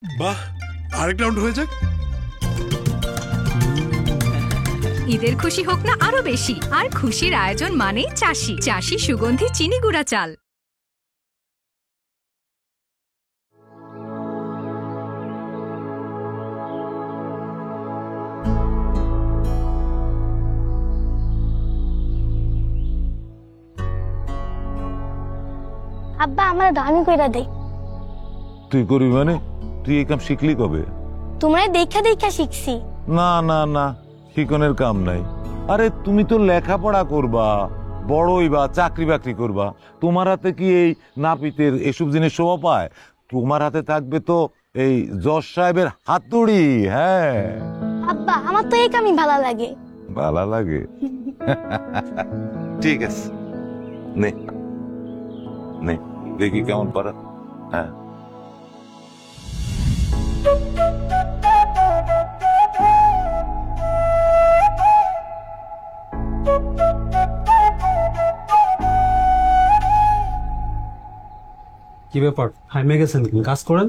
বাহ, আরেক রাউন্ড হয়ে যাক। ঈদের খুশি হোক না আরো বেশি, আর খুশির আয়োজন মানেই চাষি। চাষি সুগন্ধি চিনি গুঁড়া চাল। আব্বা আমার দাও, আমি কইরা দেই। তুই করবি মানে? তুই এই কাম শিখলি কবে? তোমরা দেখা দেখা শিখছি। না না না, শিকনের কাম নাই। আরে তুমি তো লেখাপড়া করবা, বড় হইবা, চাকরি বাকরি করবা। তোমার হাতে কি এই নাপিতের এসব জিনিস শোভা পায়? তোমার হাতে থাকবে তো এই জজ সাহেবের হাতুড়ি। হ্যাঁ আব্বা আমার তো এই কামই ভালো লাগে। ভালো লাগে? ঠিক আছে, নে নে দেখি কেমন পারা। হ্যাঁ কি ব্যাপার, হাইমে গেছেন? কাজ করেন।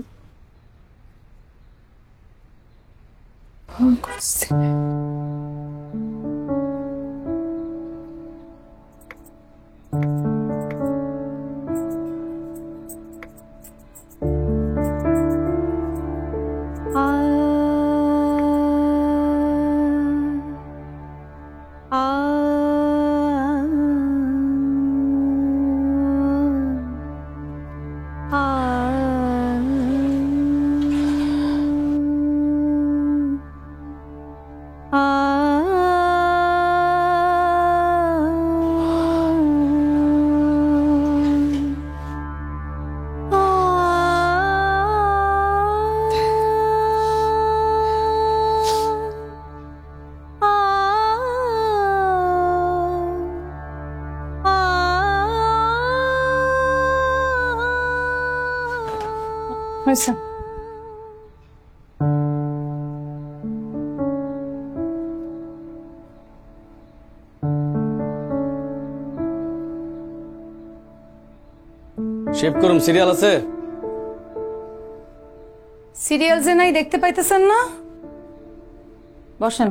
হয়েছে। শেভ করুম, সিরিয়াল আছে? সিরিয়াল যে নাই দেখতে পাইতেছেন না? বসেন।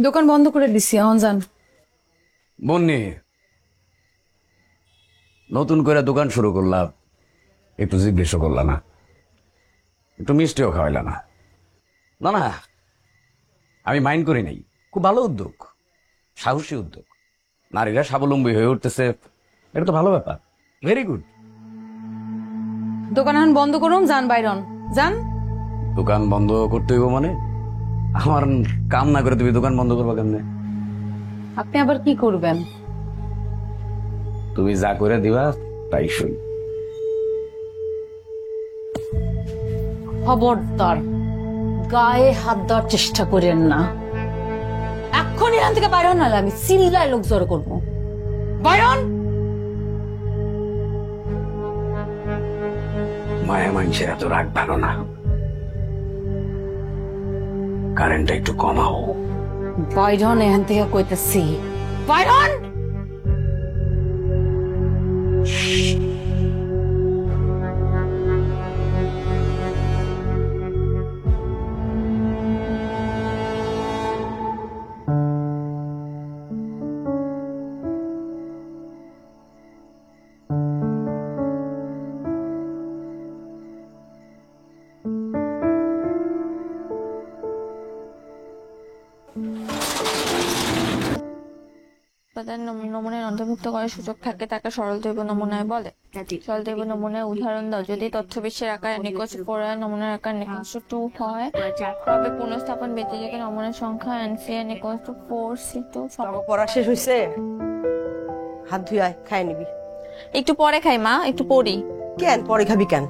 দোকান বন্ধ করে দিছি, এখন যান। বন্নি, নতুন করে দোকান শুরু করলাম, একটু জিজ্ঞেস করলা না, একটু মিষ্টিও খাওয়াইলা না। না না, আমি মাইন্ড করি নাই। খুব ভালো উদ্যোগ, সাহসী উদ্যোগ। নারীরা স্বাবলম্বী হয়ে উঠতেছে, এটা তো ভালো ব্যাপার। Very good. দোকান এখন বন্ধ করুন, যান বাইরন যান। দোকান বন্ধ করতে হইব মানে? আমার কাম না করে তুমি দোকান বন্ধ করবা কেমনে? আপনি আবার কি করবেন? তুমি যা করে দিবা তাই শুন। খবরদার গায়ে হাত দেওয়ার চেষ্টা করেন না। এখন এখান থেকে বাইরন, নাহলে আমি চিল্লায় লোক জড়ো করবো। বাইরন। মায়া মানুষের এত রাগ ভালো না, কারেন্টটা একটু কমাও। বাইরন এখান থেকে কইতেছি। বাইরন। উপাদান নমুনায় অন্তর্ভুক্ত করার সুযোগ থাকে তাকে সরল জৈব নমুনায় বলে। সরল জৈব নমুনায় উদাহরণ দাও। যদি তথ্য বিশ্বের আকার নিকষ 4 নমুনার আকার নিকষ 2 হয় তবে পুনঃস্থাপন ব্যতিরেকে নমুনার সংখ্যা NCN = 4C2। পড়া শেষ হইছে, হাত ধুই আয়, খাই নিবি। একটু পরে খাই মা, একটু পড়ি। কেন পরে খাবি কেন?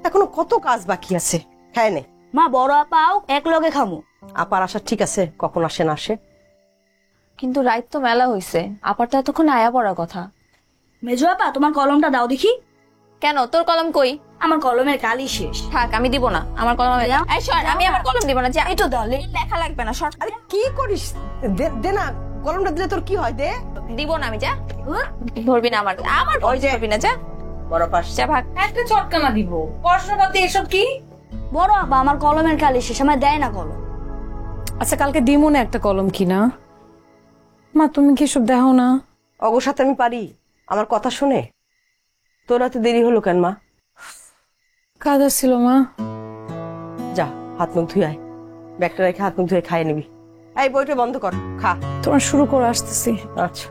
এখনো কত কাজ বাকি আছে, খায় নে। মা বড় আপাও এক লগে খামু। আপার আসা ঠিক আছে, কখন আসে না আসে। কিন্তু রাত তো মেলা হইছে, আপার তো এতক্ষণ আয়া পড়ার কথা। মেজো আপা তোমার কলমটা দাও দেখি। কেন, তোর কলম কই? আমার কলমের কালি শেষ। থাক, আমি দিব না আমার কলম। এই সর, আমি আমার কলম দিব না। যা, একটু দাও। লেখা লাগবে না, শর্ট। আরে কি করিস? দে না, কলমটা দিলে তোর কি হয়? দে। দিব না আমি। যা, ধরবি না আমার ওই যে ধরবি না। যা বড় পাশ। যা, ভাগ। একটা চটকানা দিব, পড়াশোনা করতে এসব কি? বড় আপা আমার কলমের কালি শেষ, আমার দেয় না কলম। আচ্ছা কালকে দিমু না একটা কলম কিনা। মা তুমি কি সব দেখো না? অগোর সাথে আমি পারি, আমার কথা শুনে। তোর এত দেরি হলো কেন মা? কাজ ছিল মা। যা, হাত মুখ ধুই আয়, ব্যাগটা রেখে হাত মুখ ধুয়ে খাইয়ে নিবি। এই বইটা বন্ধ কর, খা। তোমার শুরু করে আসতেছি। আচ্ছা।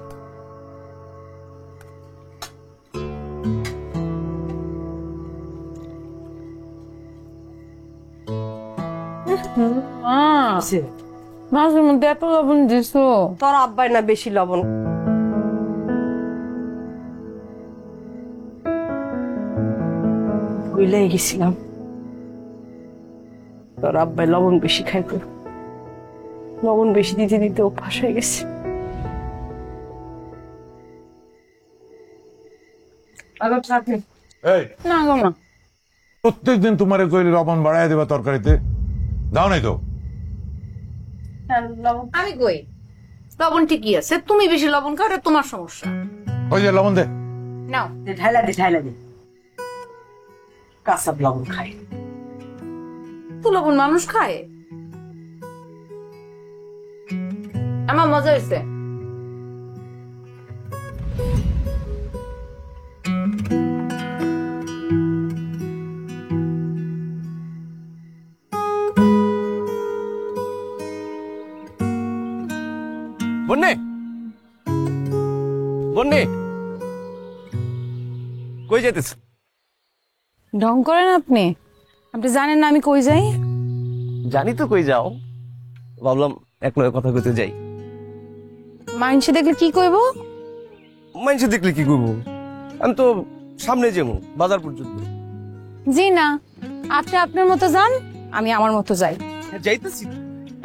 মাঝের মধ্যে এত লবণ দিছো। তোর আব্বাই না বেশি লবণ। ভুলে গেছিলাম, তোর আব্বাই লবণ বেশি খাইতো। লবণ বেশি দিতে দিতে অভ্যাস হয়ে গেছে। এই না গো মা, প্রত্যেকদিন তোমারে কইলে লবণ বাড়ায় দেবা তরকারিতে, দাও নাই তো? আমি কই লবণ ঠিকই আছে, তুমি বেশি লবণ খাও, এটা তোমার সমস্যা। ওই যে লবণ দে। নাও। ঢাইলা দে। কাঁচা লবণ খাই তো লবণ মানুষ খায়। আমার মজা হয়েছে। বন্যে কই যেতেছ? ঢং করেন আপনি। আপনি জানেন না আমি কই যাই? জানি তো কই যাও, ভাবলাম এক লগে কথা কইতে যাই। মাইনসে দেখলে কি কইব? মানুষ দেখলে কি করবো? আমি তো সামনে যাবো বাজার পর্যন্ত। জি না, আপনি আপনার মতো যান, আমি আমার মতো যাই। যাইতেছি।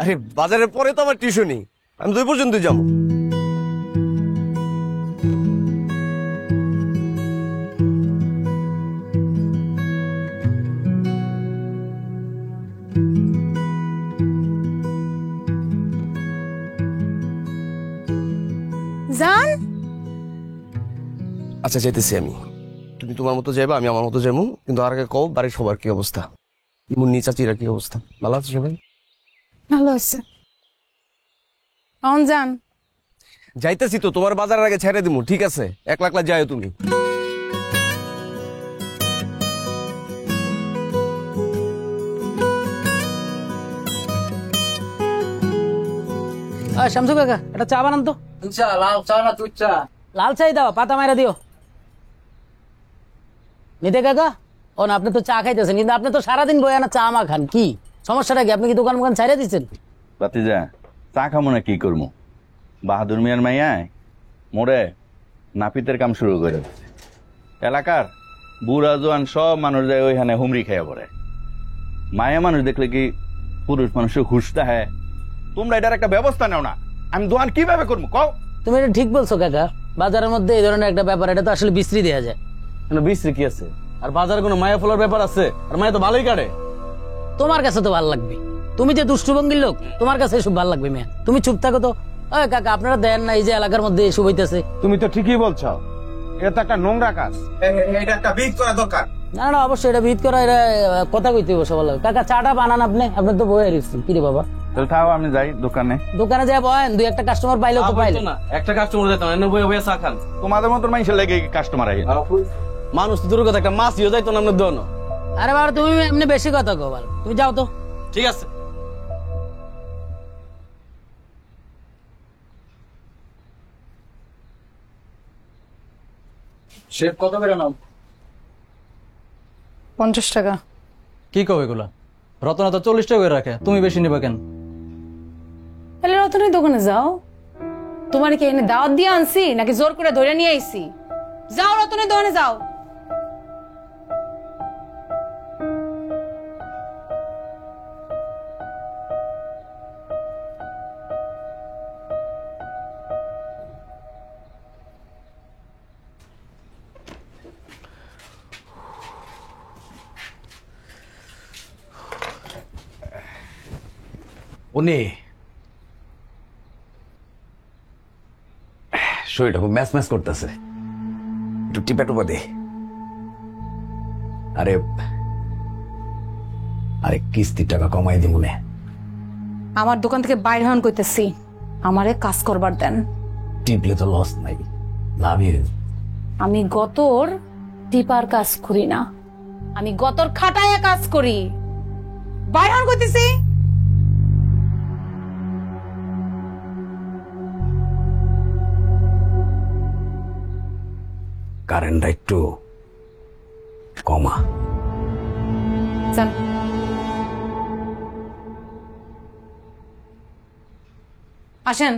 আরে বাজারের পরে তো আমার টিউশনি, আমি তো ওই পর্যন্ত যাবো। যান। আচ্ছা যাইতেছি আমি, তুমি তোমার মতো যাইবা, আমি আমার মতো যাবো। কিন্তু আর আগে কও বাড়ির সবার কি অবস্থা? মুন্নি চাচিরা কি অবস্থা? ভালো আছে সবাই? ভালো আছে। যান। যাইতেছি তো, তোমার বাজারের আগে ছেড়ে দিমু, ঠিক আছে? একলা একলা যাও তুমি। শামসু কাকা একটা চা বানান তো। লাল চা না তুই চা? লাল চাই দাও, পাতা মাইরা দিও। নিতে কাকা, ও না আপনি তো চা খাইতেছেন, কিন্তু আপনি তো সারাদিন বই আনা চা মা খান, কি সমস্যাটা কি? আপনি কি দোকান মোকান ছাইড়া দিচ্ছেন? বাতিজা চা খামো না কি করবো? বাহাদুর মিয়ার মাইয়ায় মোড়ে নাপিতের কাম শুরু করে দিচ্ছে। এলাকার বুড়া জোয়ান সব মানুষ যায় ওইখানে হুমরি খেয়ে পড়ে। মায়া মানুষ দেখলে কি পুরুষ মানুষের হুশটা হ্যাঁ? তোমরা এটার একটা ব্যবস্থা নাও না, আমি দোকান কিভাবে করবো কও? তুমি এটা ঠিক বলছো কাকা, বাজারের মধ্যে এই ধরনের একটা ব্যাপার, এটা তো আসলে বিশ্রী দেওয়া যায়। বিশ্রী কি আছে? আর বাজারে কোনো মায়া ফলার ব্যাপার আছে? আর মায়া তো ভালোই কাটে। তোমার কাছে তো ভালো লাগবে, তুমি যে দুষ্টভঙ্গির লোক, তোমার কাছে এসব ভালো লাগবে মেয়ে। তুমি চুপ থাকো তো। ওই কাকা আপনারা দেন না, এই যে এলাকার মধ্যে এসব হইতেছে। তুমি তো ঠিকই বলছো, এটা তো একটা নোংরা কাজ। এটা একটা বিট করা দরকার। না না অবশ্যই এটা ভিত করা, এটা কথা কইতে বসে ভালো। কাকা চাটা বানান আপনি, আপনার তো বয়ে রেখেছি। কি রে বাবা, তাহলে তাও আমি যাই দোকানে। দোকানে যাই বয়েন, দুই একটা কাস্টমার পাইলে তো পাইলে না, একটা কাস্টমার যেতাম না, বয়ে বয়ে চা খান। তোমাদের মতো মানুষের লেগে কাস্টমার আই। মানুষ তো দূরের কথা, একটা মাছও যাইতো না আপনার দোকানে। আরে বাবা তুমি এমনি বেশি কথা কো, ভালো তুমি যাও তো। ঠিক আছে। শেফ কত করে নাও? 50 টাকা। কি কবে এগুলা? রতনা তো 40 টাকা করে রাখে, তুমি বেশি নিবা কেন? তাহলে রতনের দোকানে যাও। তোমার কি এনে দাওয়াত দিয়ে আনছি নাকি জোর করে ধরে নিয়ে আইছি? যাও রতনের দোকানে যাও। উনি শরীরটা খুব ম্যাচ ম্যাচ করতেছে, একটু টিপা টুপা দে। আরে আরে কিস্তির টাকা কমাই দি মনে। আমার দোকান থেকে বাইরে হন কইতেছি, আমারে কাজ করবার দেন। টিপলে তো লস নাই, লাভই। আমি গতর টিপার কাজ করি না, আমি গতর খাটায়া কাজ করি। বাইরে হন কইতেছি। কারেন্টটা একটু কমা। যান। আসেন।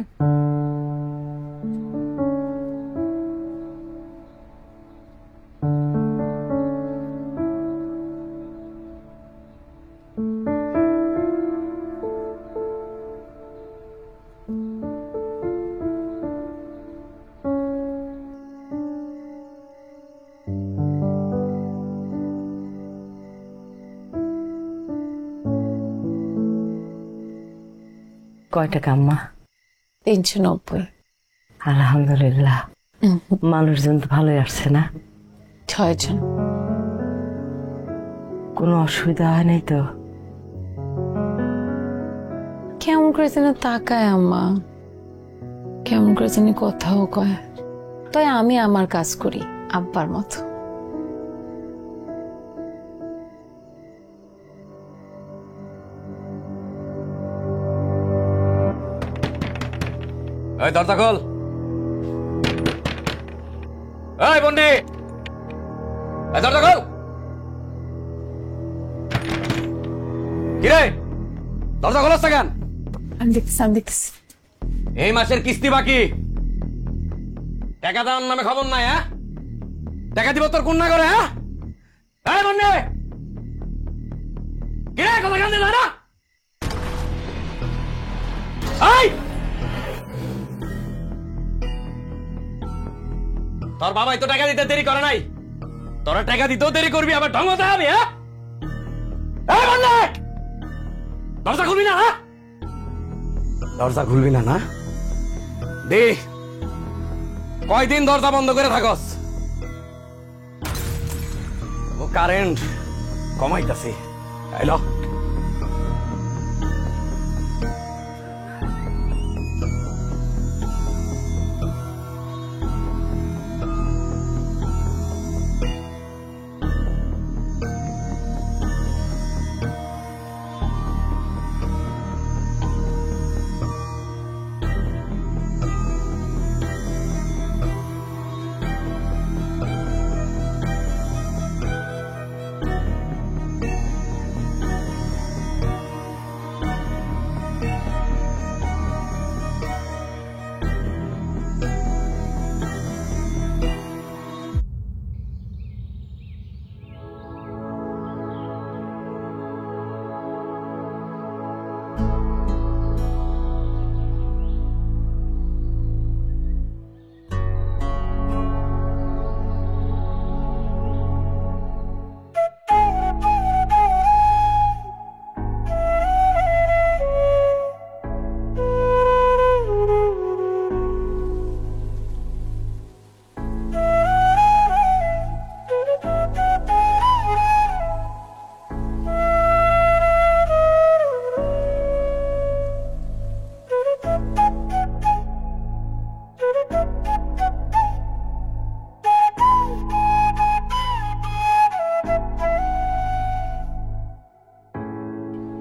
কয় টাকা আম্মা? 390। আলহামদুলিল্লাহ, মানুষজন তো ভালোই আসছে না? 6 জন। কোনো অসুবিধা হয় নাই তো? কেমন করে যেন তাকায় আম্মা, কেমন করে যেন কথাও কয়। তাই আমি আমার কাজ করি আব্বার মতো। এই দরজা খোল। এই বন্ডি, এই দরজা খোল। কিরে দরজা খোলস কেন? আমি দেখতেছি। এই মাসের কিস্তি বাকি, টাকা দেওয়ার নামে খবর নাই। হ্যাঁ, টাকা দিব তোর কোন না করে? হ্যাঁ, এই বন্ডি, কিরে কথা কান দিল না? এই তোর বাবাই তো টাকা দিতে দেরি করে নাই, তোরা টাকা দিতেও দেরি করবি, আবার ঢং হতে হবে। হ্যাঁ, দরজা খুলবি না? দরজা খুলবি না? না দে, কয়দিন দরজা বন্ধ করে থাকস? ও কারেন্ট কমাইতাছি। এলো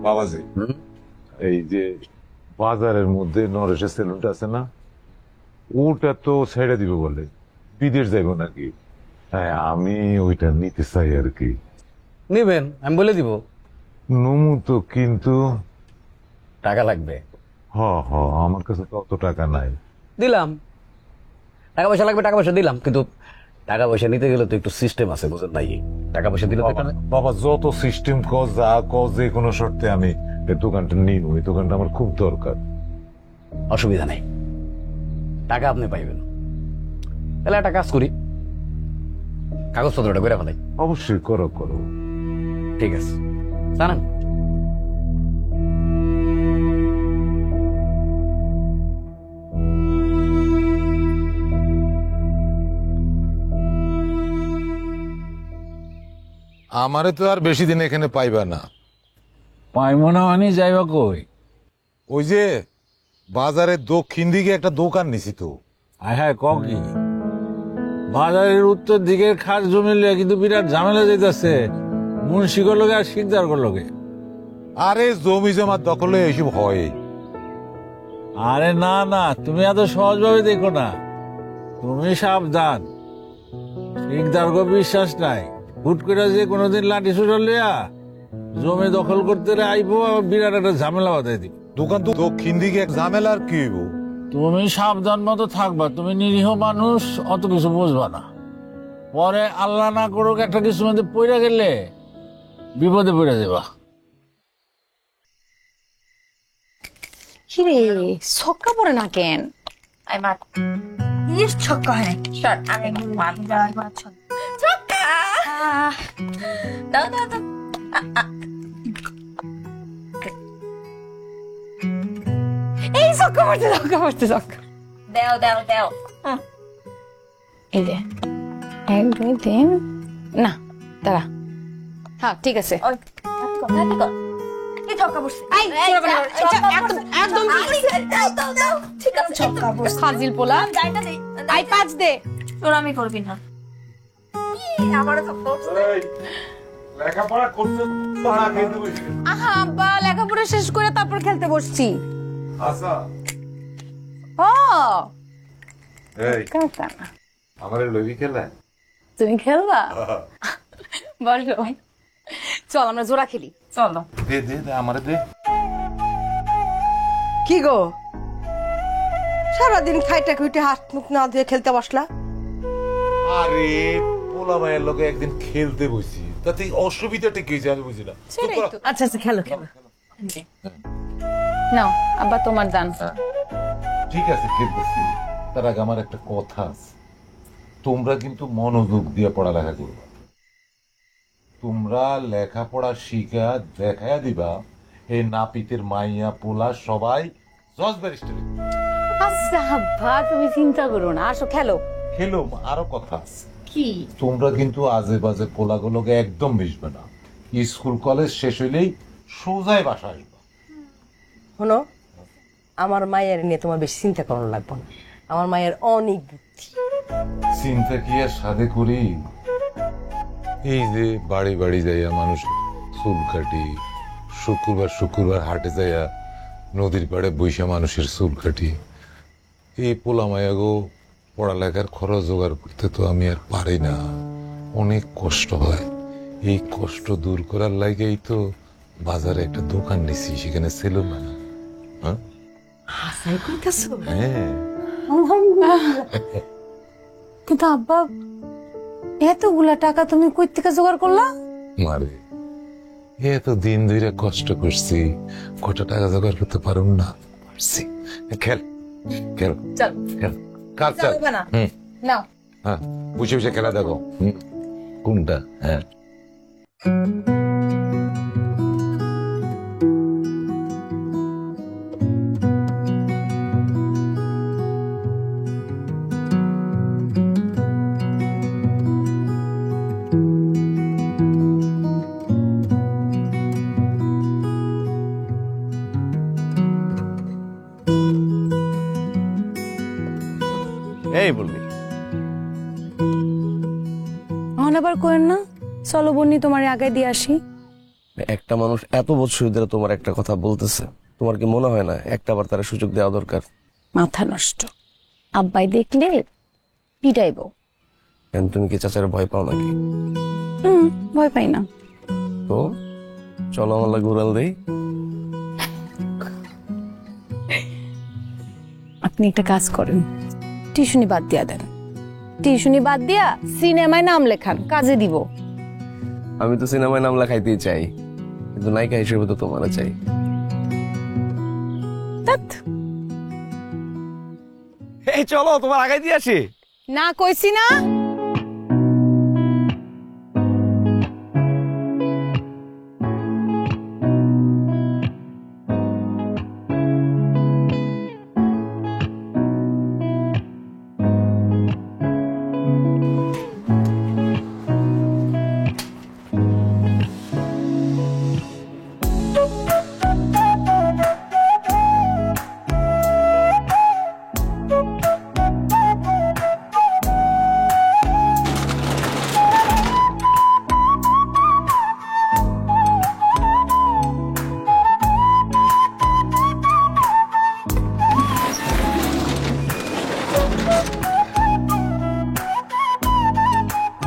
বাবাজি, এই যে বাজারের মধ্যে নরেশের সেলুনটা আছে না, ওটা তো ছেড়ে দিব বলে, বিদেশ যাইব নাকি? হ্যাঁ, আমি ওইটা নিতে চাই আর কি। নেবেন, আমি বলে দিব। নমু তো, কিন্তু টাকা লাগবে। হ হ, আমার কাছে তো অত টাকা নাই। দিলাম, টাকা পয়সা লাগবে, টাকা পয়সা দিলাম, কিন্তু টাকা পয়সা নিতে গেলে তো একটু সিস্টেম আছে, বুঝেন নাই? টাকা পয়সা দিলে তো একটা- বাবা, যত সিস্টেম কজ যা কজ, যে কোনো শর্তে আমি এই দোকানটা নিব। এই দোকানটা আমার খুব দরকার। অসুবিধা নেই, টাকা আপনি পাইবেন। তাহলে একটা কাজ করি, কাগজপত্রটা করে ফেলাই। অবশ্যই, করো করো। ঠিক আছে, জানান। আমারে তো আর বেশি দিন এখানে পাইবা না। পাইব না মানে যাইবা কই? ওই যে বাজারের দক্ষিণ দিকে একটা দোকান নিছি তো। হ্যাঁ, কি বাজারের উত্তর দিকের খাস জমি লিয়ে কিন্তু বিরাট ঝামেলা যাইতেছে মুন্সিগর লগে আর শিকদারগর লগে। আরে জমি জমার দখলে এইসব হয়। আরে না না, তুমি এত সহজভাবে দেখো না, তুমি সাবধান। শিকদারগর বিশ্বাস নাই, হুট করে যে কোনোদিন লাঠি সুটা লিয়া জমি দখল করতে আইবো, বিরাট একটা ঝামেলা বাঁধাই দিব। দোকান তো দক্ষিণ দিকে এক ঝামেলা, আর কি হইব? তুমি সাবধান মতো থাকবা, তুমি নিরীহ মানুষ, অত কিছু বুঝবা না। পরে আল্লাহ না করুক একটা কিছু মধ্যে পড়ে গেলে বিপদে পড়ে যাবা। কিরে ছক্কা পড়ে না কেন? ছক্কা হয় এই ছক্কা পড়তে ছক্কা দেও দেও দেও। এই দে, 1 2 3 না দাঁড়া। হ্যাঁ ঠিক আছে। ফাজিল পোলা, আই 5 দে। তোর আমি করবি না। লেখাপড়া করতে না, কিন্তু আহা আব্বা, লেখাপড়া শেষ করে তারপর খেলতে বসছি। আচ্ছা, ও এই আমারে লবি খেলা? তুমি খেলবা? বলো, চল আমরা জোড়া খেলি। চলো। দে দে দে, আমারে দে। কি গো, সারাদিন খাইটা খুইটে হাত মুখ না ধুয়ে খেলতে বসলা? আরে পোলা ভাইয়ের লগে একদিন খেলতে বসি, তাতে অসুবিধাটা কি হয়েছে আমি বুঝি না। আচ্ছা আচ্ছা, খেলো খেলো। নাও আব্বা, তোমার দান। ঠিক আছে, খেলতেছি। তার আগে আমার একটা কথা আছে, তোমরা কিন্তু মনোযোগ দিয়ে পড়ালেখা করবা। তোমরা লেখাপড়া শিখা দেখায়া দিবা এই নাপিতের মাইয়া পোলা সবাই জজ ব্যারিস্টার। আচ্ছা আব্বা, তুমি চিন্তা করো না, আসো খেলো। খেলো, আরো কথা আছে। কি? তোমরা কিন্তু আজে বাজে পোলাগুলোকে একদম মিশবে না। স্কুল কলেজ শেষ হইলেই সোজাই বাসা আসবা। শোনো, আমার মায়ের নিয়ে তোমার বেশি চিন্তা করানো লাগবে না। আমার মায়ের অনেক বুদ্ধি। চিন্তা কি আর সাধে করি? এই যে বাড়ি বাড়ি যাইয়া মানুষ চুল কাটি, শুক্রবার শুক্রবার হাটে যাইয়া নদীর পাড়ে বৈশা মানুষের চুল কাটি, এই পোলা মায়াগো পড়ালেখার খরচ জোগাড় করতে তো আমি আর পারি না। অনেক কষ্ট হয়। এই কষ্ট দূর করার লাগেই তো বাজারে একটা দোকান নিছি, সেখানে ছিল না। হ্যাঁ, কিন্তু আব্বা, এতগুলা টাকা তুমি কই থেকে জোগাড় করলা? মারে, এত দিন ধরে কষ্ট করছি, কত টাকা জোগাড় করতে পারুম না? পারছি। খেল খেল চল খেল, কাজ চল। নাও, হ্যাঁ, বসে বসে খেলা দেখো। কোনটা? হ্যাঁ, এই বলবি এখন আবার কোয়েন না, চলো বন্নি তোমার আগে দিয়ে আসি। একটা মানুষ এত বছর ধরে তোমার একটা কথা বলতেছে, তোমার কি মনে হয় না একটা বার তার সুযোগ দেওয়া দরকার? মাথা নষ্ট, আব্বাই দেখলে পিটাইব। কেন তুমি কি চাচারে ভয় পাও নাকি? ভয় পাই না। তো চলো আমার লাগে উড়াল দেই। আপনি একটা কাজ করেন, টিউশনি বাদ দিয়া দেন। টিউশনি বাদ দিয়া সিনেমায় নাম লেখান, কাজে দিব। আমি তো সিনেমায় নাম লেখাইতেই চাই, কিন্তু নায়িকা হিসেবে তো তোমার চাই। এই চলো তোমার আগাই দিয়ে আসি। না কইছি না?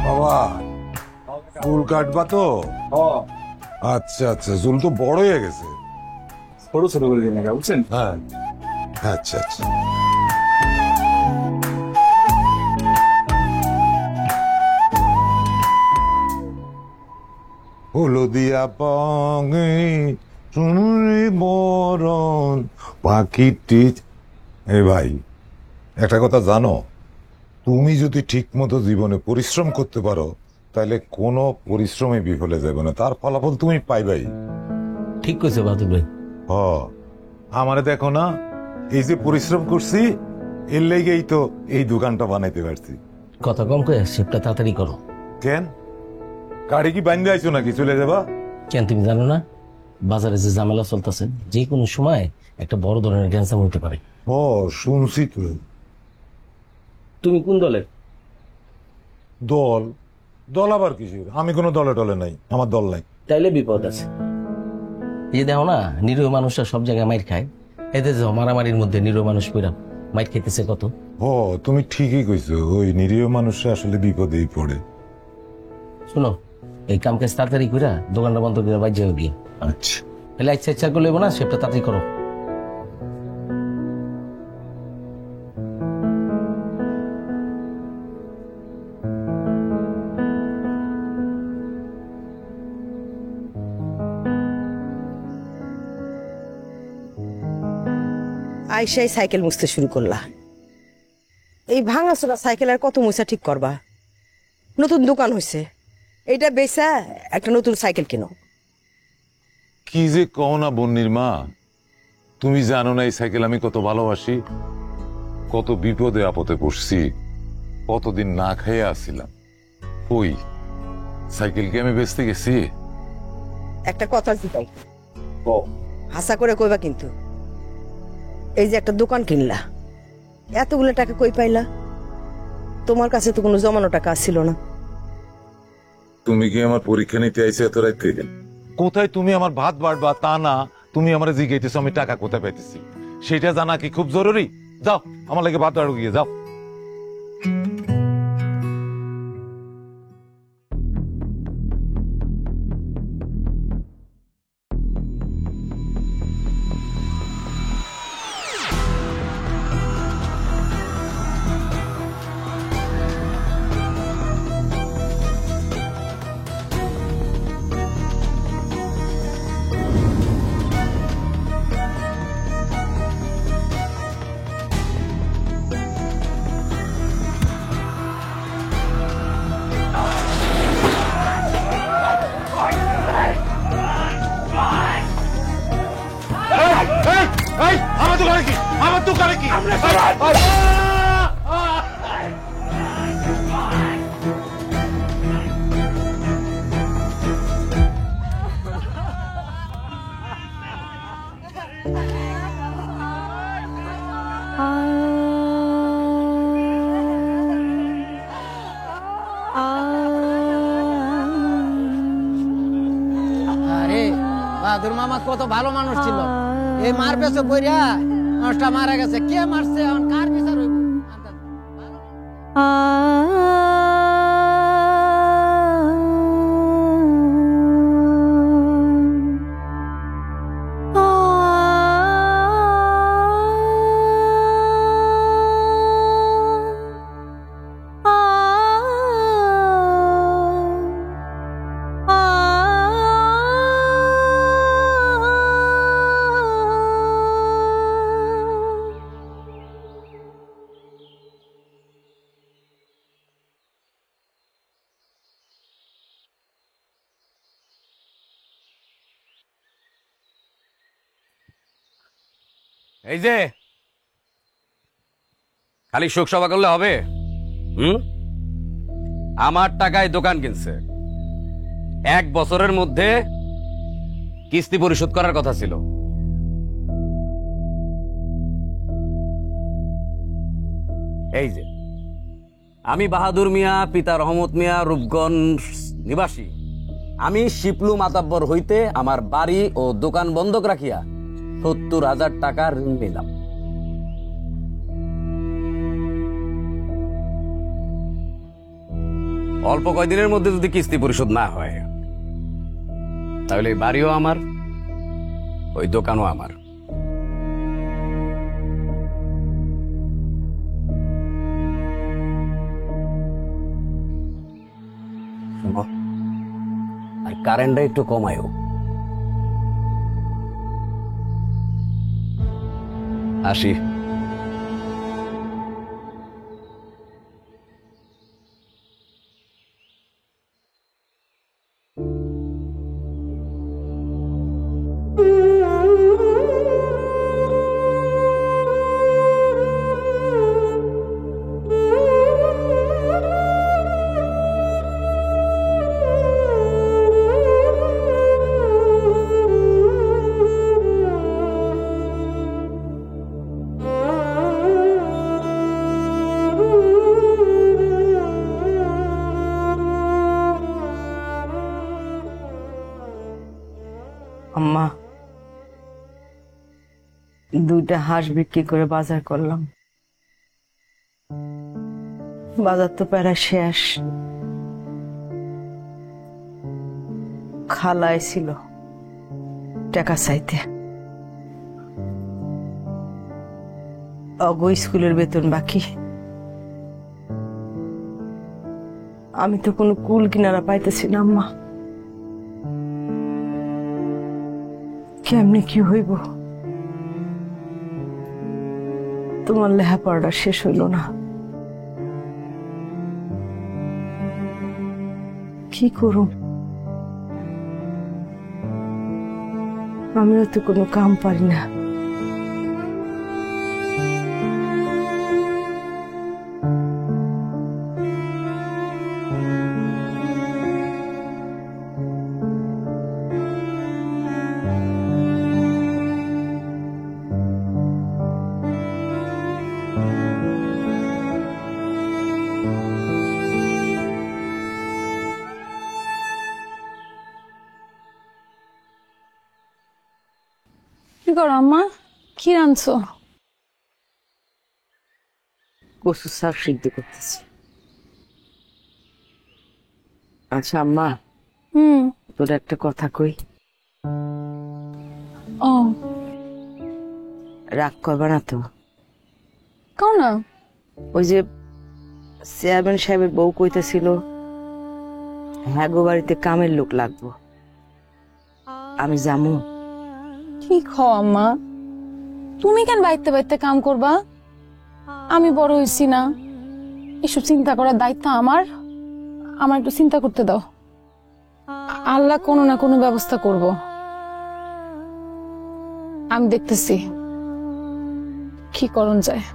বাবা চুল কাটবা তো? আচ্ছা আচ্ছা, চুল তো বড় হয়ে গেছে। ছোট ছোট করে দিন বুঝছেন? হ্যাঁ আচ্ছা আচ্ছা। হলদিয়া পঙ্গে শুনুনি বরণ পাখিটি। এই ভাই, একটা কথা জানো, তুমি যদি ঠিক মতো জীবনে পরিশ্রম করতে পারো তাহলে কোনো পরিশ্রমে বিফলে যাবে না, তার ফলাফল তুমি পাইবাই। ঠিক কইছে বাদল ভাই। হ, আমারে দেখো না, এই যে পরিশ্রম করছি এর লেগেই তো এই দোকানটা বানাইতে পারছি। কথা কম কয়ে শেপটা তাড়াতাড়ি করো। কেন, গাড়ি কি বান্ধে আইছো নাকি চলে যাবা? কেন তুমি জানো না বাজারে যে ঝামেলা চলতেছে, যে কোনো সময় একটা বড় ধরনের ক্যান্সার হতে পারে। ও শুনছি তো। তুমি কোন দলের? দল? দল আবার কিসের? আমি কোনো দলে টলে নাই, আমার দল নাই। তাইলে বিপদ আছে। এই দেখো না, নিরীহ মানুষরা সব জায়গায় মাইর খায়, এতে যে মারামারির মধ্যে নিরীহ মানুষ পইরা মাইর খেতেছে কত। ও তুমি ঠিকই কইছো, ওই নিরীহ মানুষরা আসলে বিপদেই পড়ে। শুনো, এই কাম কাজ তাড়াতাড়ি কইরা দোকানটা বন্ধ করে বাইর যাও গিয়ে। আচ্ছা তাহলে ইচ্ছা ইচ্ছা করলে না, সেটা তাড়াতাড়ি করো। আইসাই সাইকেল মুছতে শুরু করলা। এই ভাঙাচোরা সাইকেল আর কত মুছা ঠিক করবা? নতুন দোকান হয়েছে, এইটা বেচা একটা নতুন সাইকেল কিনো। কি যে কও না বন্নির মা, তুমি জানো না এই সাইকেল আমি কত ভালোবাসি, কত বিপদে আপদে পড়ছি, কতদিন না খাইয়ে আসছিলাম। ওই সাইকেল কি আমি বেচতে গেছি? একটা কথা জিতাই, হাসা করে কইবা কিন্তু। এই যে একটা দোকান কিনলা, এতগুলো টাকা কই পাইলা? তোমার কাছে তো কোনো জমানো টাকা ছিল না। তুমি কি আমার পরীক্ষা নিতে আইছো এত রাইতে? কোথায় তুমি আমার ভাত বাড়বা তা না, তুমি আমার জিজ্ঞাইতেছো আমি টাকা কোথায় পাইতেছি, সেটা জানা কি খুব জরুরি? যাও আমার লাগে ভাত বাড়ো গিয়ে যাও। আমার দোকানে কি? আমার দোকানে কি? আরে বাহাদুর মামা কত ভালো মানুষ ছিল, এই মার পেছে পইরা মানুষটা মারা গেছে। কে মারছে, এখন কার বিচার হইব? এই যে খালি শোক সভা করলে হবে? আমার টাকায় দোকান কিনছে, 1 বছরের মধ্যে কিস্তি পরিশোধ করার কথা ছিল। এই যে আমি বাহাদুর মিয়া, পিতা রহমত মিয়া, রূপগঞ্জ নিবাসী। আমি শিপলু মাতাব্বর হইতে আমার বাড়ি ও দোকান বন্ধক রাখিয়া 70,000 টাকা ঋণ নিলাম। অল্প কয়দিনের মধ্যে যদি কিস্তি পরিশোধ না হয়, তাহলে এই বাড়িও আমার, ওই দোকানও আমার। আর কারেন্টটা একটু কমায়ও। আসি। আম্মা, 2টা হাঁস বিক্রি করে বাজার করলাম। বাজার তো প্রায় শেষ। খালা ছিল টাকা চাইতে, অগো স্কুলের বেতন বাকি। আমি তো কোনো কুল কিনারা পাইতেছি না আম্মা। কেমনে কি হইব? তোমার লেখাপড়াটা শেষ হইল না, কি করুম? আমিও তো কোনো কাম পারি না। কি করো আম্মা? কি রাঁধছো? কচু শাক সিদ্ধ করতেছি। আচ্ছা আম্মা, তোর একটা কথা কই। ও, রাগ করবা না তো? কও না। ওই যে চেয়ারম্যান সাহেবের বউ কইতেছিল হ্যাঁ গো বাড়িতে কামের লোক লাগবো, আমি যামু? ঠিক হ আম্মা, তুমি কেন বাইতে বাইতে কাম করবা? আমি বড় হইছি না? এসব চিন্তা করার দায়িত্ব আমার। আমার একটু চিন্তা করতে দাও, আল্লাহ কোনো না কোনো ব্যবস্থা করব। আমি দেখতেছি কি করণ যায়।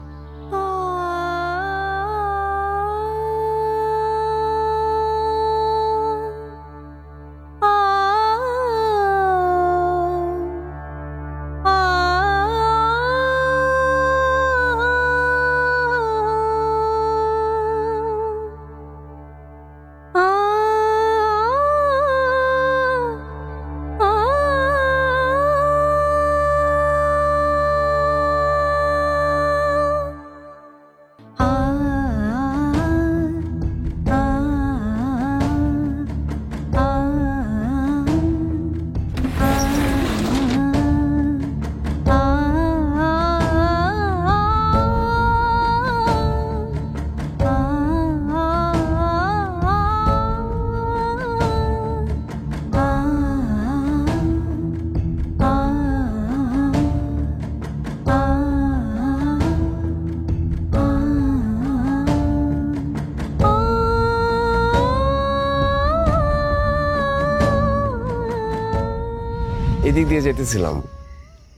এদিক দিয়ে যেতেছিলাম,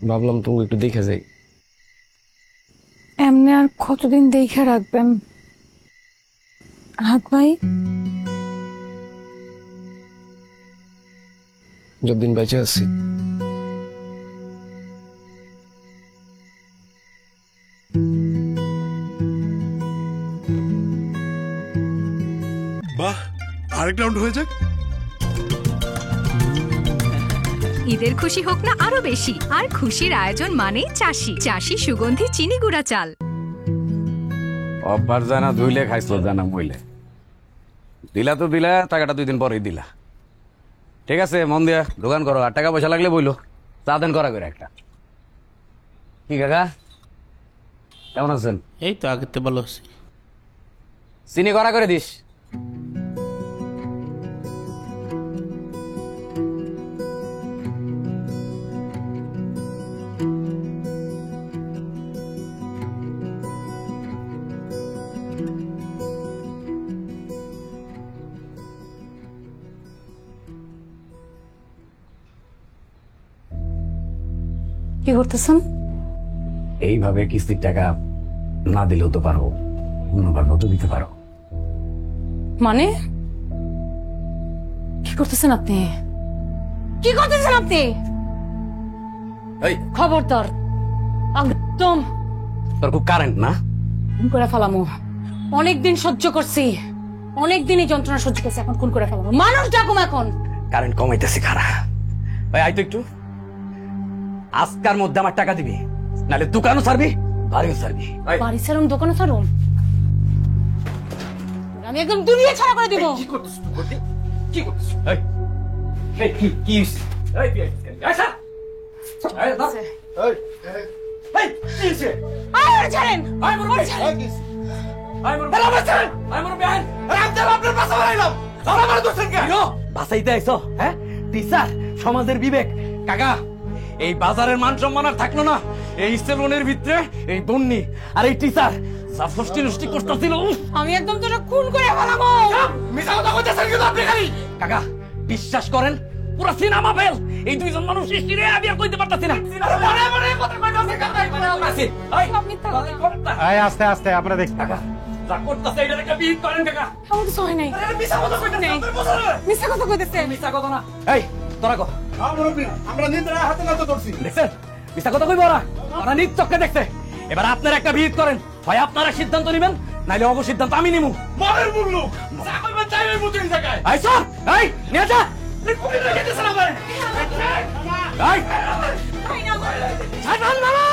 ভাবলাম তুমি একটু দেখে যাই। এমনি আর কতদিন দেখে রাখবেন রাহাত ভাই? যতদিন বেঁচে আছি। বাহ, আরেক রাউন্ড হয়ে যাক। ঈদের খুশি হোক না আরো বেশি, আর খুশির আয়োজন মানেই চাষি। চাষি সুগন্ধি চিনি গুঁড়া চাল। অব্বার জানা ধুইলে খাইছিল জানা মইলে। দিলা তো দিলা, টাকাটা 2 দিন পরেই দিলা। ঠিক আছে, মন দিয়া দোকান করো, আর টাকা পয়সা লাগলে বইলো। চা দেন করা করে একটা। কি কাকা, কেমন আছেন? এই তো আগের তো ভালো আছি। চিনি করা করে দিস। কি করতেছেন? এইভাবে কিস্তির টাকা না দিলেও তো পারো, অন্যভাবেও তো দিতে পারো। মানে কি করতেছেন আপনি? কি করতেছেন আপনি? এই খবরদার, একদম তোর খুব কারেন্ট না? খুন করে ফেলামো। অনেকদিন সহ্য করছি, অনেকদিনই যন্ত্রণা সহ্য করছি, এখন খুন করে ফেলামো। মানুষ ডাকুম এখন। কারেন্ট কমাইতেছি খারা। ভাই আই তো একটু, আজকার মধ্যে আমার টাকা দিবি, নাহলে দোকানও ছাড়বি, বাড়িও ছাড়বি। বাড়ি ছাড়ুন, দোকানে ছাড়ুন, আমি একদম দুনিয়া ছাড়া করে দিব। কি করতেছিস? কি করতেছিস? এই এই কি কি এই তুই আইসা এই না এই এই কি হইছে? আরে ছাড়েন, আই মরবে, আই মরবে, আই মরবে, আমি তো আপনার পাশে আইলাম। ধরা মার দোষেন কে? বাঁচাইতে আইছো? হ্যাঁ টিচার, সমাজের বিবেক। কাকা, এই বাজারের মান সম্মান আর থাকলো না। এই সেলুনের ভিতরে এই বন্নি আর এই টিচার সাফষ্টি নষ্টি করতেছিল। আমি একদম তোরা খুন করে ফেলাবো। মিছা কথা কইতেছেন কিন্তু আপনি খালি। কাকা বিশ্বাস করেন, পুরো সিনেমা ফেল। এই দুইজন মানুষ সৃষ্টিরে আমি আর কইতে পারতাছি না। মনে মনে কথা কইতাছে কাকা। এই আস্তে আস্তে আপনারা দেখ। কাকা যা করতেছে এটা একটা বিহিত করেন কাকা। আমার কিছু হয় নাই। আরে মিছা কথা কইতেছে, আপনার বসে মিথ্যা কথা কইতেছে। মিছা কথা না। এই তোরা কো, আমরা নিদ্রা হাতে নাতে ধরছি। দেখছেন মিছা কথা কইব ওরা, ওরা নিজ চোখে দেখছে। এবার আপনারা একটা বিহিত করেন, হয় আপনারা সিদ্ধান্ত নেবেন, নাইলে অব সিদ্ধান্ত আমি নিমু। মরের মুল্লু যা কইবেন তাই ওই মুতিন জায়গায়। এই সর, এই নিয়ে যা। এই কুড়ি রেখে দিছেন আমারে। এই ছাড়ান মামা।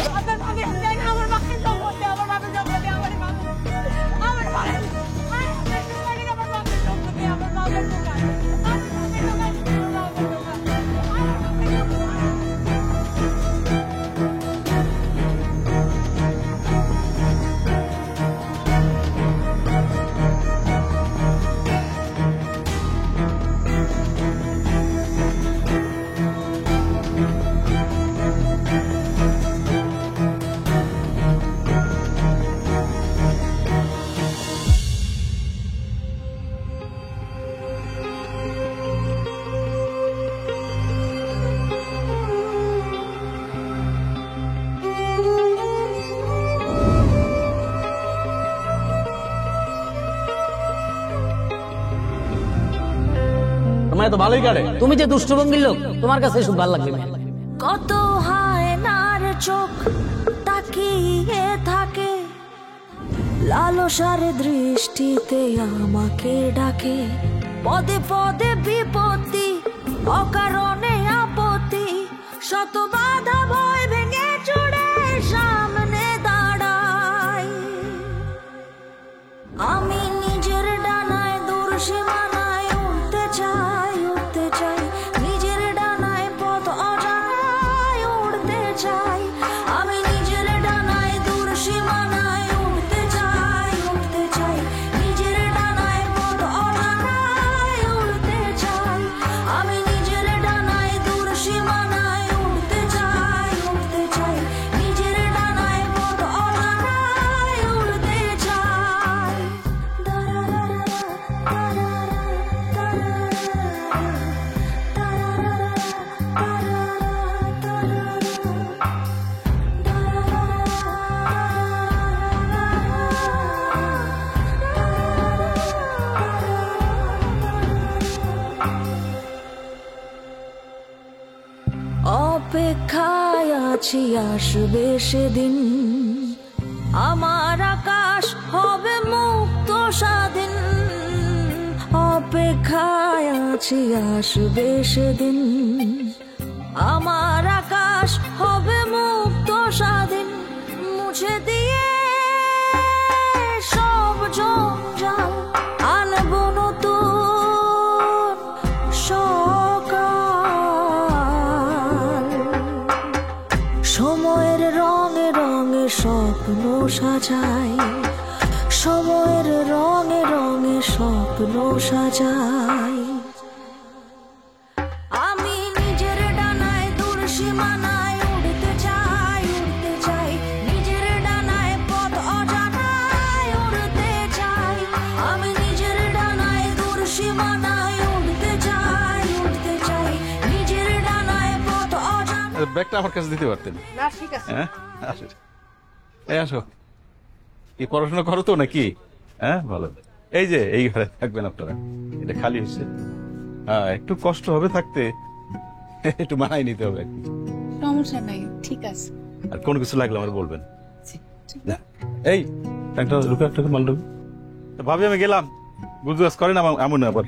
আমার বাপের সম্পত্তি, আমার বাপের সম্পত্তি, আমার বাপের সম্পত্তি, আমার বাপের দোকান। তোমার তো ভালোই কাটে। তুমি যে দুষ্টভঙ্গির লোক, তোমার কাছে সব ভালো লাগবে। কত হায়নার চোখ তাকিয়ে থাকে, লালসার দৃষ্টিতে আমাকে ডাকে। পদে পদে বিপত্তি, অকারণে আপত্তি, শত বাধা ভয় ভেঙে চড়ে সামনে দাঁড়াই। আমি নিজের ডানায় দূর সীমানায় উঠতে চাই, উঠতে চাই, নিজের ডানায় পথ অজানায় উড়তে চাই। আমি নিজের ডানায় দূর সীমানায় উঠতে চাই, উঠতে চাই, নিজের ডানায় পথ অজানায় উড়তে চাই। আমি নিজের ডানায় দূর সীমানায় উঠতে আছি আসবে সেদিন, আমার আকাশ হবে মুক্ত স্বাধীন, অপেক্ষায় আছি আসবে সেদিন, আমার আকাশ হবে মুক্ত স্বাধীন, মুছে দিয়ে সব জঞ্জাল আনবো নতুন সকাল। সময়ের রঙে রঙে স্বপ্ন সাজাই, সময়ের রঙে রঙে স্বপ্ন সাজাই। আমি নিজের ডানায় দূর সীমানায় উড়তে চাই, উড়তে চাই, নিজের ডানায় পথ অজানায় উড়তে চাই। আমি নিজের ডানায় দূর সীমানায় উড়তে চাই, উড়তে চাই, নিজের ডানায় পথ অজানায়। ব্যাগটা আমার কাছে দিতে পারতেন। না ঠিক আছে। হ্যাঁ আসো, এই আসো। কি পড়াশোনা করো তো নাকি? হ্যাঁ ভালো। এই যে এই ঘরে থাকবেন আপনারা, এটা খালি হচ্ছে। হ্যাঁ একটু কষ্ট হবে থাকতে, একটু মানাই নিতে হবে। সমস্যা নাই, ঠিক আছে। আর কোনো কিছু লাগলে আমার বলবেন। না, এই ট্যাঙ্কটা ঢুকে একটা মাল ঢুকে। ভাবি আমি গেলাম, গুজগাছ করেন এমন না আবার।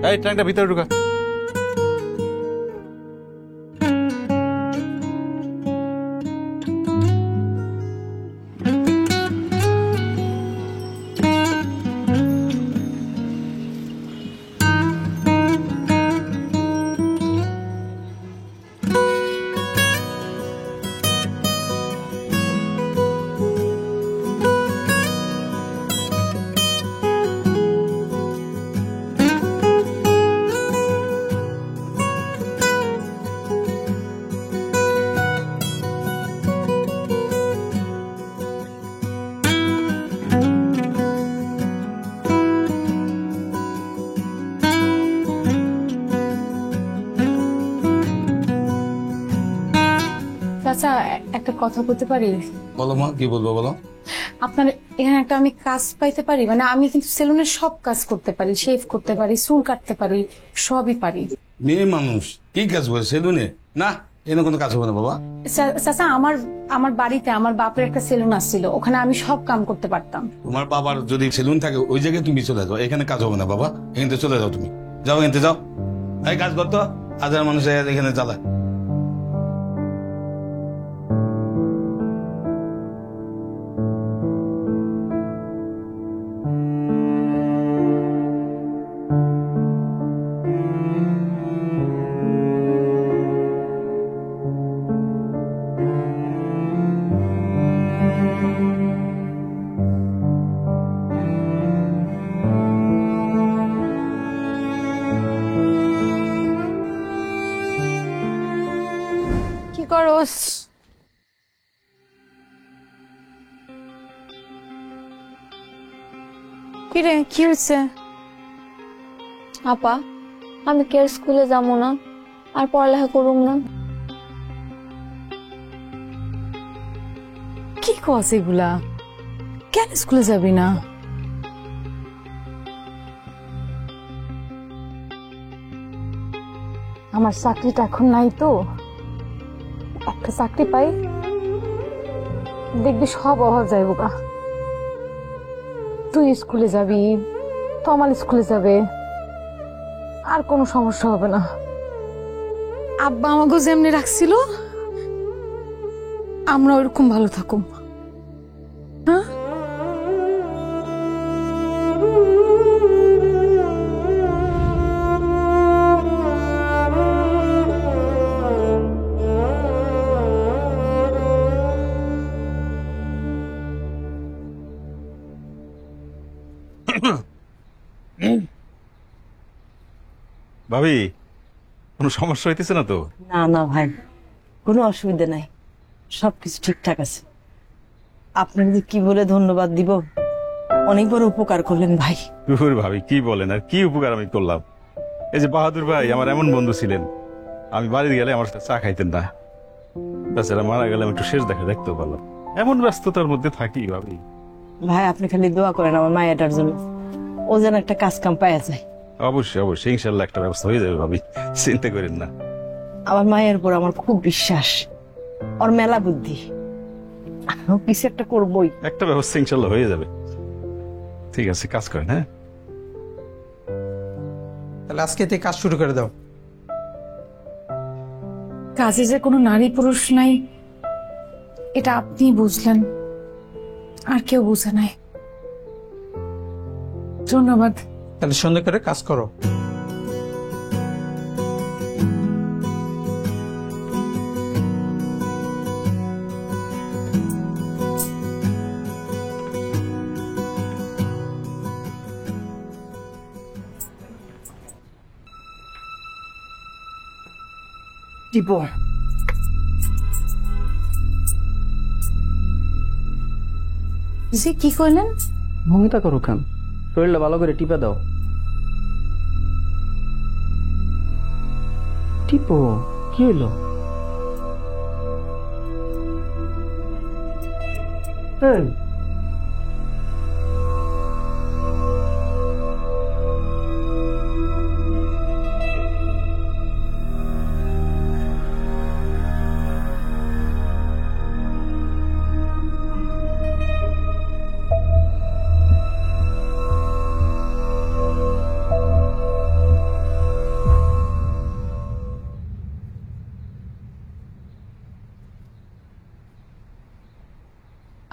এই ট্যাঙ্কটা ভিতরে ঢুকা। চাচা একটা কথা বলতে পারি? বলো মা, কি বলবো বলো। আপনার এখানে একটা আমি কাজ পাইতে পারি? মানে আমি কিন্তু সেলুনের সব কাজ করতে পারি, শেভ করতে পারি, চুল কাটতে পারি, সবই পারি। মেয়ে মানুষ কি কাজ করে সেলুনে? না, এনে কোনো কাজ হবে না বাবা। চাচা আমার বাড়িতে আমার বাপের একটা সেলুন আসছিল, ওখানে আমি সব কাম করতে পারতাম। তোমার বাবার যদি সেলুন থাকে ওই জায়গায় তুমি চলে যাও, এখানে কাজ হবে না বাবা। এখান থেকে চলে যাও, তুমি যাও, এখান থেকে যাও। এই কাজ করতো, হাজার মানুষ এখানে চালায়। কি করস? কিরে কি হয়েছে? আপা আমি কে স্কুলে যাবো না, আর পড়ালেখা করুম না। কি কস এগুলা? কেন স্কুলে যাবি না? আমার চাকরিটা এখন নাই তো, একটা চাকরি পাই দেখবি সব অভাব যাইব গা। তুই স্কুলে যাবি, তমাল স্কুলে যাবে, আর কোনো সমস্যা হবে না। আব্বা আমাকে যেমনি রাখছিল আমরা ওইরকম ভালো থাকুম। হ্যাঁ ভাবি কোনো সমস্যা হইতেছে না তো? না না ভাই, কোনো অসুবিধা নাই, সবকিছু ঠিকঠাক আছে। আপনার যে কি বলে ধন্যবাদ দিব, অনেক বড় উপকার করলেন ভাই। ভাবি কি বলেন, আর কি উপকার আমি করলাম? এই যে বাহাদুর ভাই আমার এমন বন্ধু ছিলেন, আমি বাড়ি গেলে আমার সাথে চা খাইতেন না, তাছাড়া মারা গেলে আমি একটু শেষ দেখা দেখতেও পারলাম। এমন ব্যস্ততার মধ্যে থাকি ভাবি। ভাই আপনি খালি দোয়া করেন আমার মায়েটার জন্য, ও যেন একটা কাজ কাম পাওয়া যায়। অবশ্যই অবশ্যই ইনশাল্লাহ একটা ব্যবস্থা হয়ে যাবে ভাবি, চিন্তা করেন না। আমার মায়ের উপর আমার খুব বিশ্বাস, ওর মেলা বুদ্ধি, ও কিছু একটা করবই। একটা ব্যবস্থা ইনশাল্লাহ হয়ে যাবে। ঠিক আছে, কাজ করেন। হ্যাঁ, তাহলে আজকে থেকে কাজ শুরু করে দাও। কাজে যে কোনো নারী পুরুষ নাই এটা আপনি বুঝলেন, আর কেউ বুঝে নাই। ধন্যবাদ। তাহলে সন্ধ্যা করে কাজ করো। দিব জি কি করলেন? ভূমিতা করো কেন? শরীরটা ভালো করে টিপে দাও। টিপো, কি হইলো?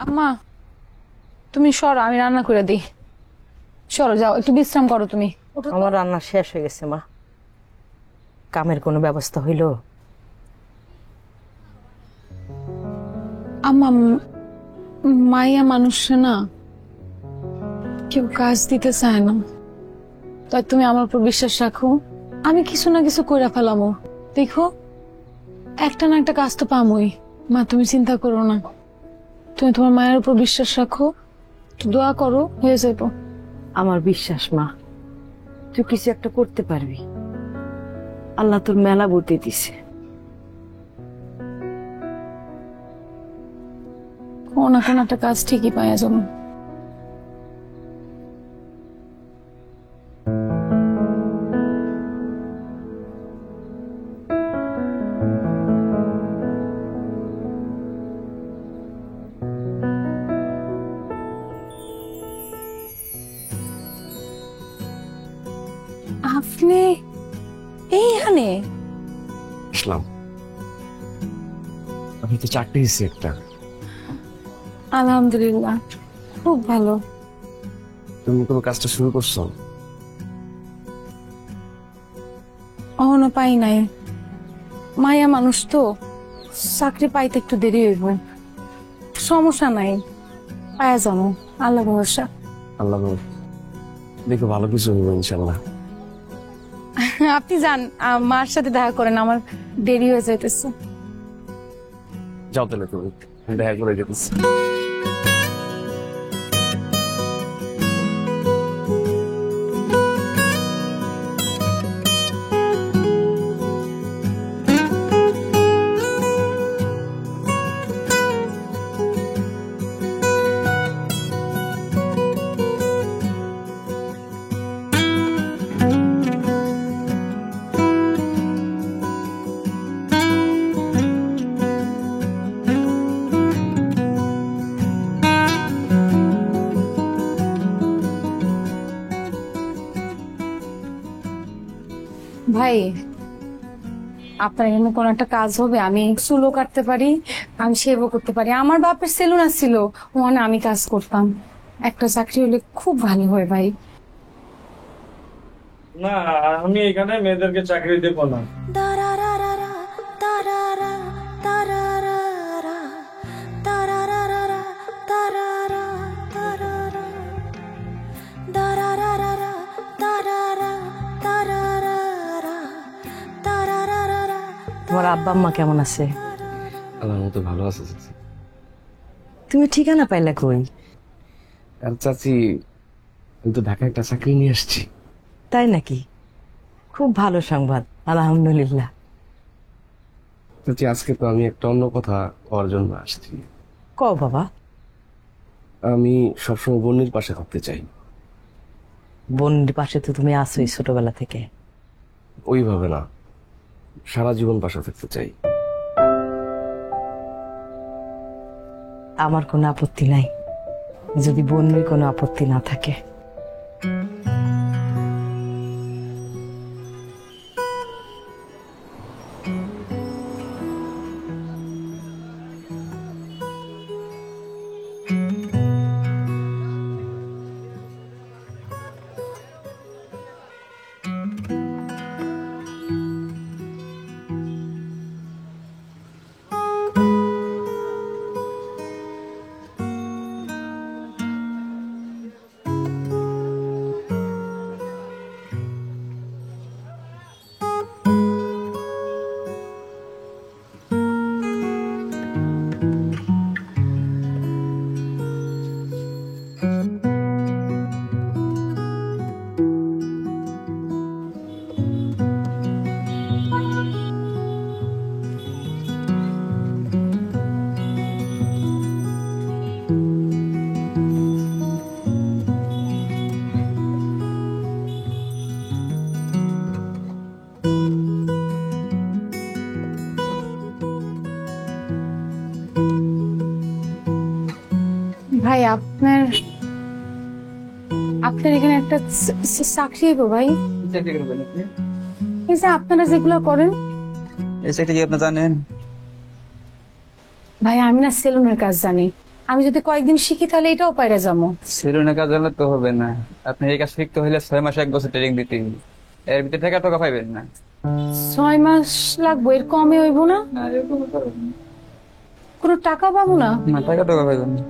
আম্মা তুমি সরো, আমি রান্না করে দিই। সরো, যাও একটু বিশ্রাম করো তুমি। আমার রান্না শেষ হয়ে গেছে মা। কামের কোনো ব্যবস্থা হইল? আম্মা মাইয়া মানুষ না, কেউ কাজ দিতে চায় না, তাই তুমি আমার উপর বিশ্বাস রাখো, আমি কিছু না কিছু কইরা ফেলামো। দেখো একটা না একটা কাজ তো পামই। মা তুমি চিন্তা করো না, তুমি তোমার মায়ের উপর বিশ্বাস রাখো, দোয়া করো, হয়ে যাবো। আমার বিশ্বাস মা, তুই কিছু একটা করতে পারবি। আল্লাহ তোর মেলা বুদ্ধি দিছে। কোনো না কোনো একটা কাজ ঠিকই পাওয়া যাবে। আপনি এইখানে? আসলাম, আমি তো চাকরি দিচ্ছি একটা। আলহামদুলিল্লাহ, খুব ভালো। তুমি কোনো কাজটা শুরু করছো? এখনো পাই নাই, মায়া মানুষ তো, চাকরি পাইতে একটু দেরি হইব। সমস্যা নাই, পায়া যাবো, আল্লাহ ভরসা। আল্লাহ দেখো, ভালো কিছু হইব ইনশাল্লাহ। আপনি যান, মার সাথে দেখা করেন, আমার দেরি হয়ে যাইতেছে। যাও তাহলে, তুমি দেখা করে যেতেছি। ভাই আপনার এখানে কোন একটা কাজ হবে? আমি চুলও কাটতে পারি, আমি শেভও করতে পারি। আমার বাপের সেলুন ছিল, ওখানে আমি কাজ করতাম। একটা চাকরি হলে খুব ভালো হয় ভাই। না, আমি এখানে মেয়েদেরকে চাকরি দেবো না। তোমার আব্বা আম্মা কেমন আছে? আল্লাহর মতো ভালো আছে চাচি। তুমি ঠিকানা পাইলা কই? আর চাচি, আমি তো ঢাকায় একটা চাকরি নিয়ে আসছি। তাই নাকি? খুব ভালো সংবাদ, আলহামদুলিল্লাহ। চাচি, আজকে তো আমি একটা অন্য কথা করার জন্য আসছি। কও বাবা। আমি সবসময় বন্যির পাশে থাকতে চাই। বন্যির পাশে তো তুমি আছোই ছোটবেলা থেকে। ওইভাবে না, সারা জীবন বাসা থাকতে চাই। আমার কোনো আপত্তি নাই, যদি বন্যের কোনো আপত্তি না থাকে। ভাই আপনার আপনার এখানে একটা চাকরি হইব ভাই। চাকরি করবেন আপনি? এই যে আপনারা যেগুলো করেন। এই চাকরি কি আপনি জানেন? ভাই আমি না সেলুনের কাজ জানি, আমি যদি কয়েকদিন শিখি তাহলে এটাও পাইরা যাবো। সেলুনের কাজ জানলে তো হবে না, আপনি এই কাজ শিখতে হলে 6 মাস 1 বছর ট্রেনিং দিতে হবে। এর ভিতরে টাকা পাইবেন না। 6 মাস লাগবে, এর কমে হইব না? কোনো টাকা পাবো না? না, টাকা পাইবেন না।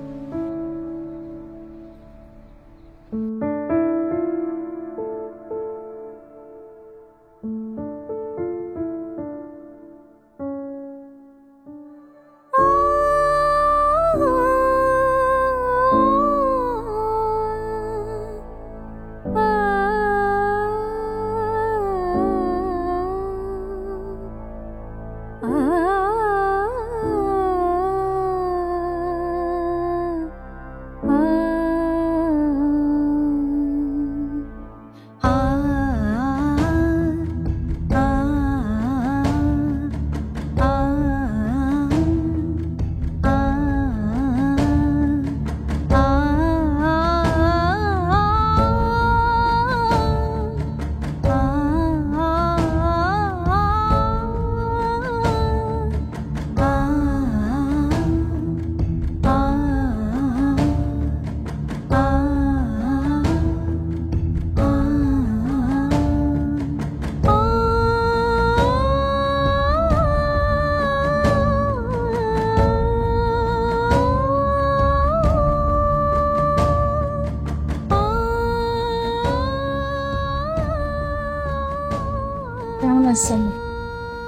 কেমন আছেন?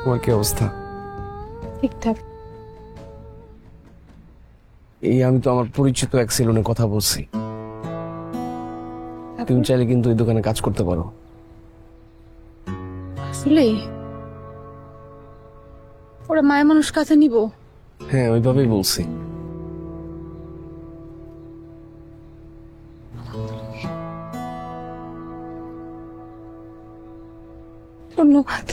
তোমার কি অবস্থা? ঠিকঠাক। এই আমি তো আমার পরিচিত এক সেলুনে কথা বলছি, তুমি চাইলে কিন্তু ওই দোকানে কাজ করতে পারো। আসলে ওরা মায়া মানুষ কাছে নিব? হ্যাঁ, ওইভাবেই বলছি। ধন্যবাদ।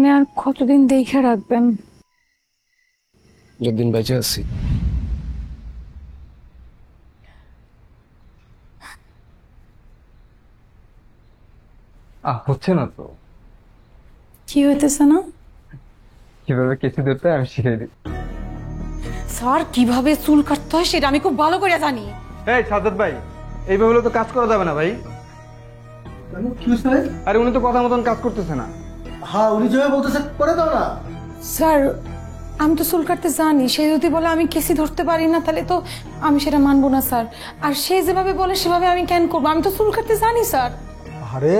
আপনি আর কতদিন দেখে রাখবেন? যতদিন বেঁচে আছি। হচ্ছে না তো। কি হইতেছে না? কিভাবে কেসি ধরতে হয় আমি শিখিয়ে দিই। স্যার কিভাবে চুল কাটতে হয় সেটা আমি খুব ভালো করে জানি। এই সাজ্জাদ ভাই, এইভাবে হলে তো কাজ করা যাবে না ভাই। আরে উনি তো কথা মতন কাজ করতেছে না। হ্যাঁ, উনি যেভাবে বলতেছে করে দাও না। স্যার আমি তো চুল কাটতে জানি, সে যদি বলে আমি কেসি ধরতে পারি না তাহলে তো আমি সেটা মানবো না স্যার। আর সে যেভাবে বলে সেভাবে আমি কেন করবো? আমি তো চুল কাটতে জানি স্যার। আরে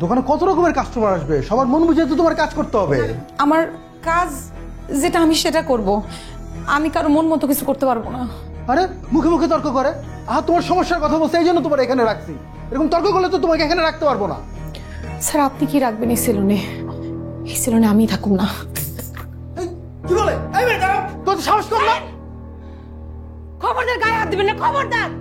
দোকানে কত রকমের কাস্টমার আসবে, সবার মন বুঝে তো তোমার কাজ করতে হবে। আমার কাজ যেটা আমি সেটা করব, আমি কারো মন মতো কিছু করতে পারবো না। আরে মুখে মুখে তর্ক করে, তোমার সমস্যার কথা বলছে এই জন্য তোমার এখানে রাখছি। এরকম তর্ক করলে তো তোমাকে এখানে রাখতে পারবো না। স্যার আপনি কি রাখবেন এই সেলুনে? এই সেলুনে আমি থাকুম না। কি বলে? এই মেয়ে দাঁড়াও, তোর সাহস কম না? খবরদার গায়ে হাত দিবেন না, খবরদার।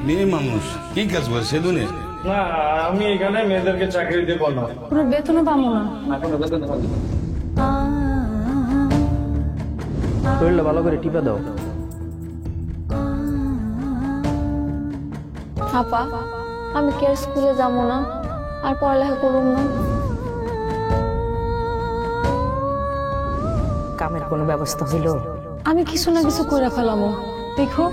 মেয়ে মানুষ কি কাজ করে সেলুনে? না, আমি এখানে মেয়েদেরকে চাকরি দেবো না। কোনো বেতনও পাবো না। শরীরটা ভালো করে টিপে দাও। আপা, আমি কি আর স্কুলে যাবো না? আর পড়ালেখা করুম না? কামের কোনো ব্যবস্থা হইল? আমি কিছু না কিছু করে ফেলামো, দেখো।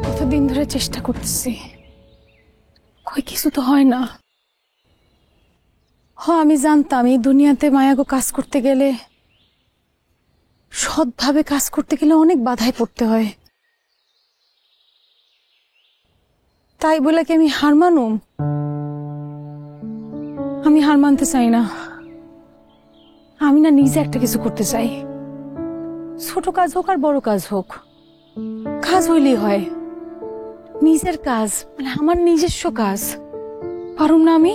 কতদিন ধরে চেষ্টা করতেছি, কই কিছু তো হয় না। আমি জানতাম এই দুনিয়াতে মায়াগো কাজ করতে গেলে, সৎভাবে কাজ করতে গেলে অনেক বাধায় পড়তে হয়। তাই বলে কি আমি হার মানুম? আমি হার মানতে চাই না। আমি না নিজে একটা কিছু করতে চাই, ছোট কাজ হোক আর বড় কাজ হোক, কাজ হইলেই হয়। নিজের কাজ মানে আমার নিজস্ব কাজ পারুম না আমি?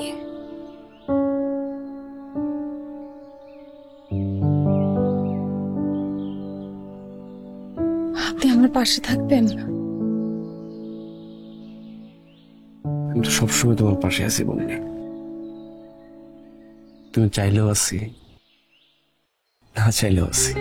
আপনি আমার পাশে থাকবেন? আমি তো সবসময় তোমার পাশে আছি বন্ধু। তুমি চাইলেও আছি, না চাইলেও আছি।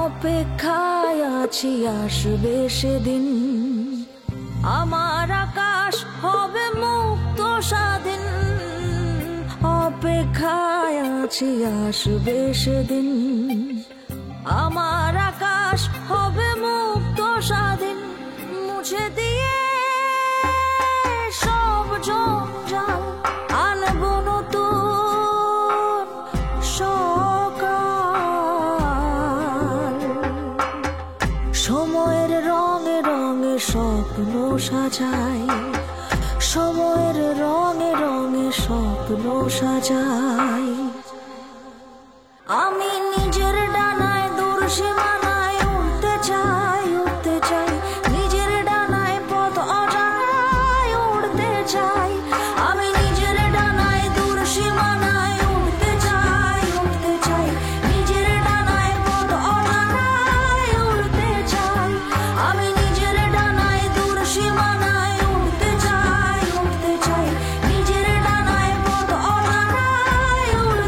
অপেক্ষায় আছি আসবে সেদিন, আমার আকাশ হবে মুক্ত স্বাধীন। অপেক্ষায় আছি আসবে সেদিন, আমার আকাশ হবে মুক্ত স্বাধীন। মুছে দিয়ে সব জঞ্জাল আনবো নতুন সকাল। সময়ের রঙে রঙে স্বপ্ন সাজাই, সময়ের রঙে রঙে স্বপ্ন সাজাই। আমি নিজের ডানায় দূর সীমানায় উঠতে চাই, উঠতে চাই। নিজের ডানায় পথ অজানায় উড়তে চাই। আমি নিজের ডানায় দূর সীমানায় উঠতে চাই, উঠতে চাই। নিজের ডানায় পথ অজানায় উড়তে চাই। আমি নিজের ডানায় দূর সীমানায় উঠতে চাই, উঠতে চাই। নিজের ডানায় পথ অজানায় উড়তে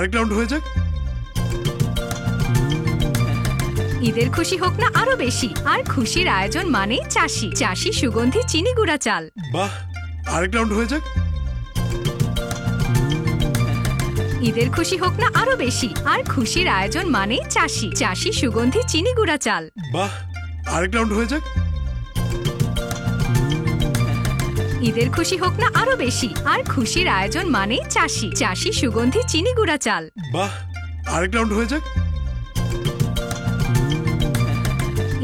আরেক রাউন্ড হয়ে যাক। ঈদের খুশি হোক না আরো বেশি, আর খুশির আয়োজন মানেই চাষি। চাষি সুগন্ধি চিনি গুঁড়া চাল। বাহ, আরেক রাউন্ড হয়ে যাক। ঈদের খুশি হোক না আরো বেশি, আর খুশির আয়োজন মানেই চাষি। চাষি সুগন্ধি চিনি গুঁড়া চাল। বাহ, আরেক রাউন্ড হয়ে যাক। ঈদের খুশি হোক না আরো বেশি, আর খুশির আয়োজন মানেই চাষি। চাষি সুগন্ধি চিনি গুঁড়া চাল। বাহ, আরেক রাউন্ড হয়ে যাক।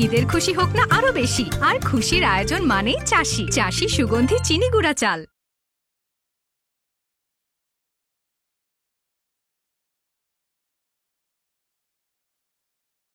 ঈদের খুশি হোক না আরো বেশি, আর খুশির আয়োজন মানেই চাষি। চাষি সুগন্ধি চিনি গুঁড়া চাল।